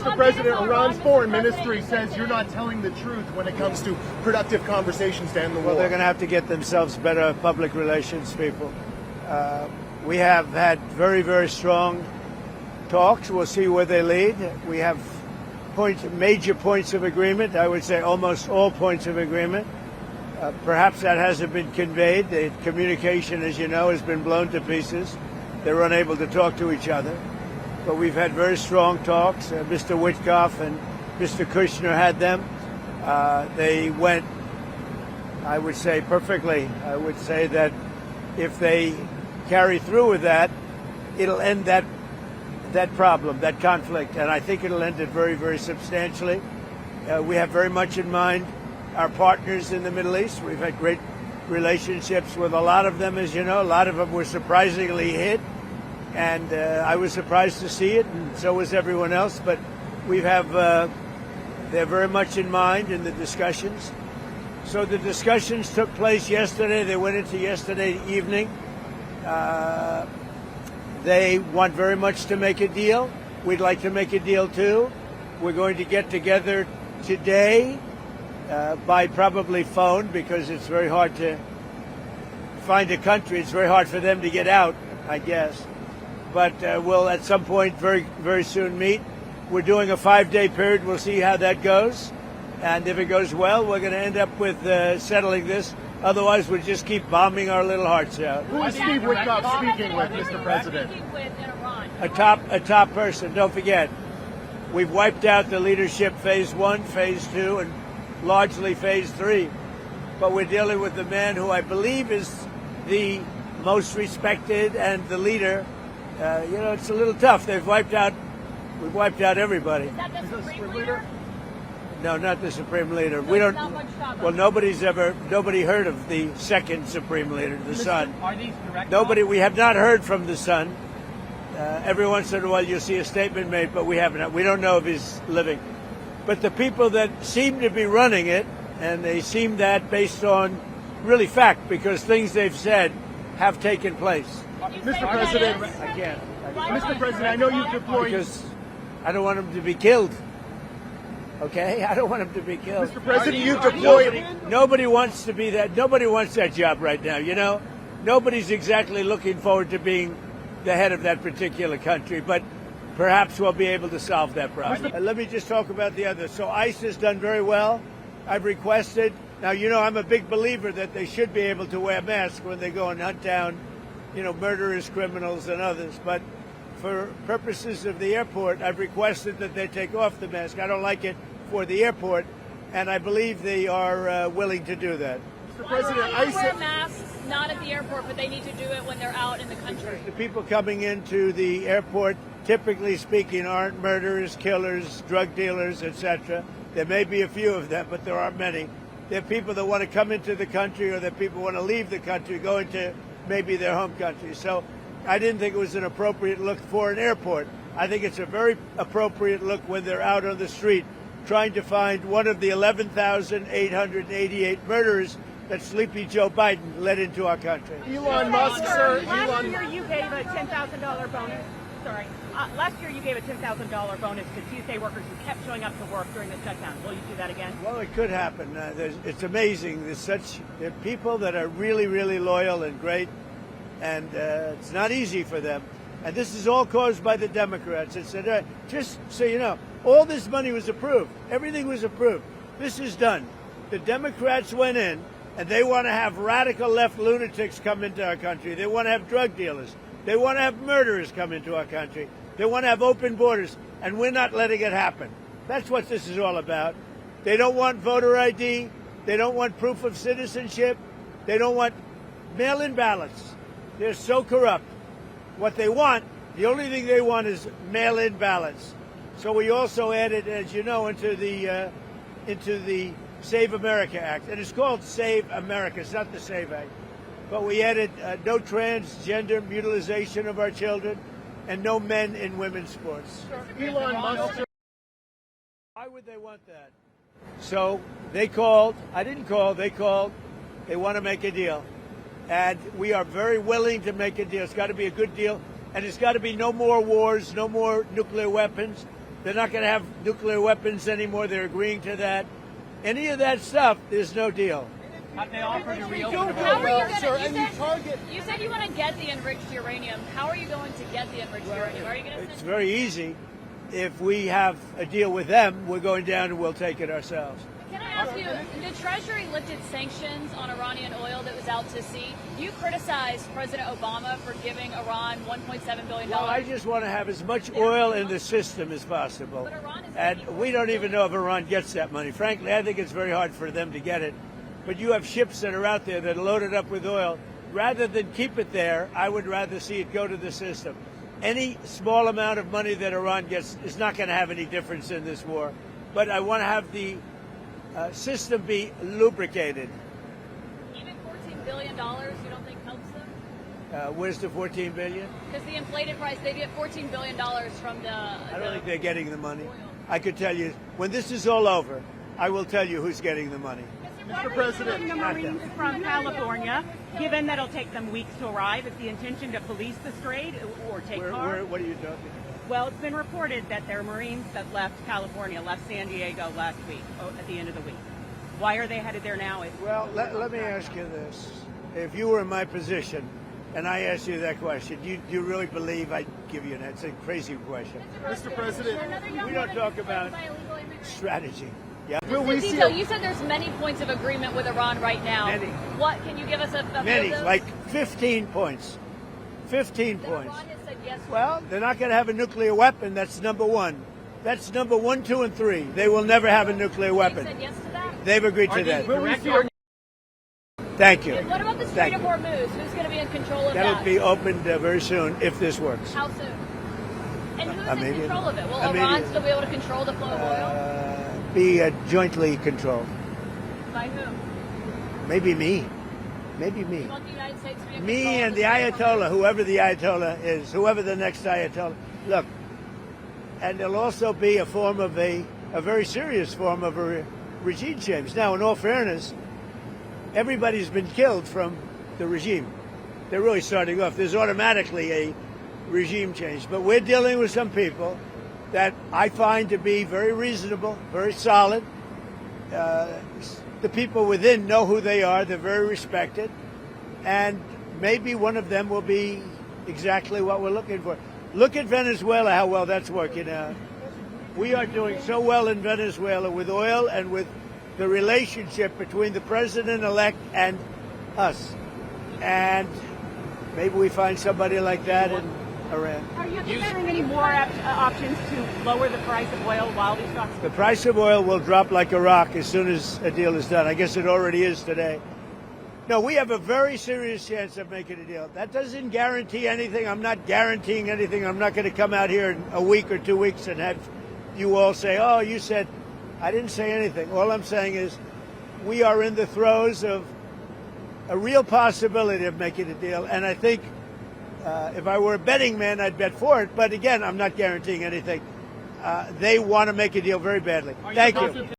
Mr. President, Iran's foreign ministry says you're not telling the truth when it comes to productive conversations to end the war. Well, they're going to have to get themselves better public relations people. We have had very, very strong talks. We'll see where they lead. We have major points of agreement. I would say almost all points of agreement. Perhaps that hasn't been conveyed. The communication, as you know, has been blown to pieces. They're unable to talk to each other. But we've had very strong talks. Mr. Witkoff and Mr. Kushner had them. They went, I would say, perfectly. I would say that if they carry through with that, it'll end that problem, that conflict. And I think it'll end it very, very substantially. We have very much in mind our partners in the Middle East. We've had great relationships with a lot of them, as you know. A lot of them were surprisingly hit. And I was surprised to see it, and so was everyone else. But we have, they're very much in mind in the discussions. So the discussions took place yesterday. They went into yesterday evening. They want very much to make a deal. We'd like to make a deal, too. We're going to get together today by probably phone because it's very hard to find a country. It's very hard for them to get out, I guess. But we'll at some point very, very soon meet. We're doing a 5-day period. We'll see how that goes. And if it goes well, we're going to end up with settling this. Otherwise, we'll just keep bombing our little hearts out. Who is Steve Witkoff speaking with, Mr. President? A top person. Don't forget, we've wiped out the leadership phase 1, phase 2, and largely phase 3. But we're dealing with the man who I believe is the most respected and the leader. It's a little tough. We've wiped out everybody. Is that the Supreme Leader? No, not the Supreme Leader. We don't. Well, nobody heard of the second Supreme Leader, the son. Are these direct? We have not heard from the son. Every once in a while you'll see a statement made, but we haven't. We don't know if he's living. But the people that seem to be running it, and they seem that based on really fact, because things they've said have taken place. Mr. President, I can't. Mr. President, I know you've deployed. Because I don't want him to be killed. Okay? I don't want him to be killed. Mr. President, you've deployed. Nobody wants to be that. Nobody wants that job right now, you know? Nobody's exactly looking forward to being the head of that particular country, but perhaps we'll be able to solve that problem. Let me just talk about the other. So ICE has done very well. I've requested. Now, you know, I'm a big believer that they should be able to wear masks when they go and hunt down, murderers, criminals, and others. But for purposes of the airport, I've requested that they take off the mask. I don't like it for the airport, and I believe they are willing to do that. Mr. President, Why do they wear masks not at the airport, but they need to do it when they're out in the country? The people coming into the airport, typically speaking, aren't murderers, killers, drug dealers, etc. There may be a few of them, but there aren't many. They're people that want to come into the country, or that people want to leave the country, go into maybe their home country. So I didn't think it was an appropriate look for an airport. I think it's a very appropriate look when they're out on the street trying to find one of the 11,888 murderers that Sleepy Joe Biden led into our country. Elon Musk, sir. Last year you gave a $10,000 bonus. Sorry. Last year you gave a $10,000 bonus to Tuesday workers who kept showing up to work during the shutdown. Will you do that again? Well, it could happen. It's amazing. There are people that are really, really loyal and great, and it's not easy for them. And this is all caused by the Democrats. It's just so you know, all this money was approved. Everything was approved. This is done. The Democrats went in, and they want to have radical left lunatics come into our country. They want to have drug dealers. They want to have murderers come into our country. They want to have open borders, and we're not letting it happen. That's what this is all about. They don't want voter ID. They don't want proof of citizenship. They don't want mail-in ballots. They're so corrupt. What they want, the only thing they want is mail-in ballots. So we also added, as you know, into the Save America Act. And it's called Save America. It's not the Save Act. But we added no transgender mutilization of our children and no men in women's sports. Elon Musk. Why would they want that? So they called. I didn't call. They called. They want to make a deal. And we are very willing to make a deal. It's got to be a good deal. And it's got to be no more wars, no more nuclear weapons. They're not going to have nuclear weapons anymore. They're agreeing to that. Any of that stuff, there's no deal. Have they offered to reopen the How are you Sir, going and you target. You said you want to get the enriched uranium. How are you going to get the enriched uranium? Are you going to It's send very easy. If we have a deal with them, we're going down and we'll take it ourselves. Can I ask you, the Treasury lifted sanctions on Iranian oil that was out to sea. You criticized President Obama for giving Iran $1.7 billion. Well, I just want to have as much oil in the system as possible. But Iran is And making we don't even know if Iran gets that money. Frankly, I think it's very hard for them to get it. But you have ships that are out there that are loaded up with oil. Rather than keep it there, I would rather see it go to the system. Any small amount of money that Iran gets is not going to have any difference in this war. But I want to have the system be lubricated. Even $14 billion, you don't think helps them? Where's the $14 billion? Because the inflated price, they get $14 billion from the. I don't think they're getting the money. I could tell you, when this is all over, I will tell you who's getting the money. Mr. President. The Marines from California, given that it'll take them weeks to arrive, is the intention to police the strait or take cars? What are you talking? Well, it's been reported that there are Marines that left California, left San Diego last week, at the end of the week. Why are they headed there now? Well, let me ask you this. If you were in my position and I asked you that question, do you really believe I'd give you an answer? It's a crazy question. Mr. President. We don't talk about strategy. Yeah. Will we see Detail, you said there's many points of agreement with Iran right now. Many. What, can you give us a few Many, of those? like 15 points. 15 That points. Iran has said yes. Well, they're not going to have a nuclear weapon. That's number one. That's number 1, 2, and 3. They will never have a nuclear They weapon. said yes to that? They've agreed to that. Will we see our Thank you. What about the Thank Strait of you. Hormuz? Who's going to be in control of That'll that? be opened very soon if this works. How soon? And who's in Immediately. control of it? Will Immediately. Iran still be able to control the flow of oil? Be jointly controlled. By whom? Maybe me. Maybe me. You want the United States to be in Me control and of the Strait of Hormuz? Ayatollah, whoever the Ayatollah is, whoever the next Ayatollah. Look, and there'll also be a form of a very serious form of a regime change. Now, in all fairness, everybody's been killed from the regime. They're really starting off. There's automatically a regime change. But we're dealing with some people that I find to be very reasonable, very solid. The people within know who they are. They're very respected. And maybe one of them will be exactly what we're looking for. Look at Venezuela, how well that's working out. We are doing so well in Venezuela with oil and with the relationship between the president-elect and us. And maybe we find somebody like that in Iran. Are you considering any more options to lower the price of oil while these talks? The price of oil will drop like a rock as soon as a deal is done. I guess it already is today. No, we have a very serious chance of making a deal. That doesn't guarantee anything. I'm not guaranteeing anything. I'm not going to come out here in a week or 2 weeks and have you all say, oh, you said. I didn't say anything. All I'm saying is we are in the throes of a real possibility of making a deal. And I think if I were a betting man, I'd bet for it. But again, I'm not guaranteeing anything. They want to make a deal very badly. Thank you.